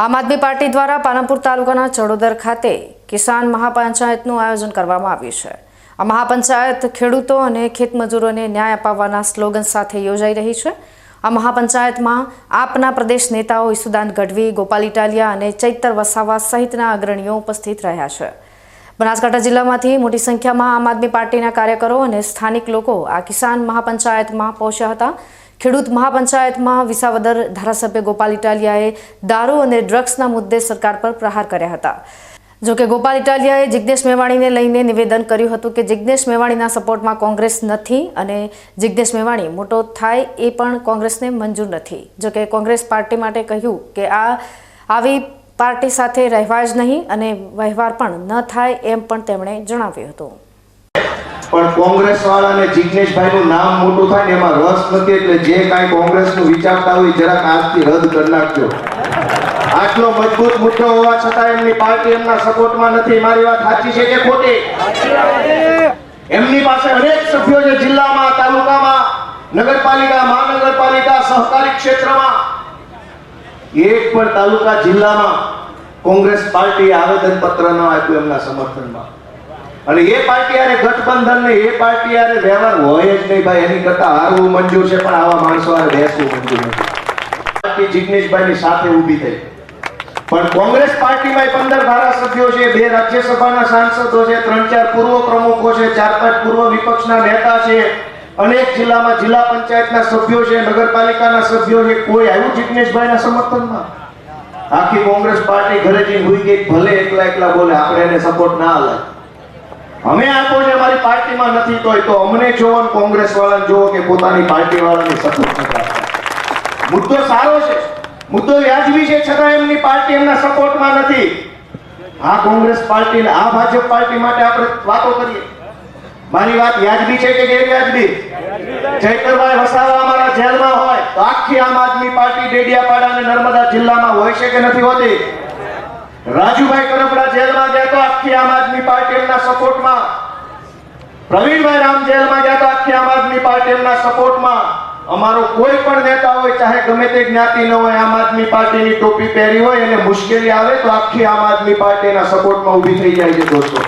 આમ આદમી પાર્ટી દ્વારા પાલનપુર તાલુકાના ચડોદર ખાતે કિસાન મહાપંચાયતનું આયોજન કરવામાં આવ્યું છે। આ મહાપંચાયત ખેડૂતો અને ખેતમજૂરોને ન્યાય અપાવવાના સ્લોગન સાથે યોજાઈ રહી છે। આ મહાપંચાયતમાં આપના પ્રદેશ નેતાઓ ઈસુદાન ગઢવી, ગોપાલ ઇટાલિયા અને ચૈતર વસાવા સહિતના અગ્રણીઓ ઉપસ્થિત રહ્યા છે। બનાસકાંઠા જિલ્લામાંથી મોટી સંખ્યામાં આમ આદમી પાર્ટીના કાર્યકરો અને સ્થાનિક લોકો આ કિસાન મહાપંચાયતમાં પહોંચ્યા હતા। ખેડૂત મહાપંચાયતમાં વિસાવદર ધારાસભ્ય ગોપાલ ઇટાલિયાએ દારૂ અને ડ્રગ્સના મુદ્દે સરકાર પર પ્રહાર કર્યા હતા। જો કે ગોપાલ ઇટાલિયાએ જિગ્નેશ મેવાણીને લઈને નિવેદન કર્યું હતું કે જિગ્નેશ મેવાણીના સપોર્ટમાં કોંગ્રેસ નથી અને જિગ્નેશ મેવાણી મોટો થાય એ પણ કોંગ્રેસને મંજૂર નથી। જો કે કોંગ્રેસ પાર્ટી માટે કહ્યું કે આવી પાર્ટી સાથે રહેવા જ નહીં અને વ્યવહાર પણ ન થાય એમ પણ તેમણે જણાવ્યું હતું। પણ કોંગ્રેસ વાળાને જિગ્નેશભાઈનું નામ મોટું થાય ને એમાં રસ નથી, એટલે જે કાંઈ કોંગ્રેસનું વિચારતા હોય જરાક આજથી રદ કરી નાખજો। આટલો મજબૂત મુદ્દો હોવા છતાં એમની પાર્ટી એમના સપોર્ટમાં નથી। મારી વાત સાચી છે કે ખોટી? એમની પાસે અનેક સભ્યો છે, જિલ્લામાં, તાલુકામાં, નગરપાલિકા, મહાનગરપાલિકા, સહકારી ક્ષેત્રમાં। એક પણ તાલુકા જિલ્લામાં કોંગ્રેસ પાર્ટી આવેદન પત્ર ન આપ્યું એમના સમર્થનમાં। અને એ પાર્ટી યારે ગઠબંધન ને એ પાર્ટી યારે વ્યવહાર હોય જ નહીં ભાઈ। એની કરતા હારવું મંજૂર છે, પણ આવા માણસો યારે બેસવું મંજૂર નથી। પાર્ટી જિગ્નેશભાઈની સાથે ઊભી થઈ, પણ કોંગ્રેસ પાર્ટીમાં 15 ધારાસભ્યો છે, 2 રાજ્યસભાના સાંસદો છે, 3-4 પૂર્વ પ્રમુખો છે, 4-5 પૂર્વ વિપક્ષના નેતા છે, અનેક જિલ્લામાં જિલ્લા પંચાયતના સભ્યો છે, નગરપાલિકાના સભ્યો છે। કોઈ આવ્યું જિગ્નેશભાઈના સમર્થનમાં? આખી કોંગ્રેસ પાર્ટી ઘરે જઈને હુઈ ગઈ, ભલે એકલા બોલે, આપણે એને સપોર્ટ ના આલે। અમે આપો છે અમારી પાર્ટીમાં નથી તો અમને જોવો, કોંગ્રેસ વાળાને જોવો કે પોતાની પાર્ટી વાળાને સપોર્ટ કરે। મુદ્દો સારો છે, મુદ્દો વ્યાજબી છે, છતાં એમની પાર્ટી એમના સપોર્ટમાં નથી। આ કોંગ્રેસ પાર્ટી આ ભાજપ પાર્ટી માટે આપણે વાતો કરીએ। મારી વાત વ્યાજબી છે કે ગેરવ્યાજબી? ચૈતરભાઈ વસાવા અમારા જેલમાં હોય તો આખી આમ આદમી પાર્ટી ડેડિયાપાડા અને નર્મદા જિલ્લામાં હોય છે કે નથી હોતી? રાજુભાઈ કરપડા જેલમાં ગયા તો આખી આમ આદમી પાર્ટી એમના સપોર્ટમાં। પ્રવીણભાઈ રામ જેલમાં ગયા તો આખી આમ આદમી પાર્ટી એમના સપોર્ટમાં। અમારો કોઈ પણ નેતા હોય, ચાહે ગમે તે જ્ઞાતિ ન હોય, આમ આદમી પાર્ટીની ટોપી પહેરી હોય અને મુશ્કેલી આવે તો આખી આમ આદમી પાર્ટીના સપોર્ટમાં ઊભી થઈ જાય છે દોસ્તો।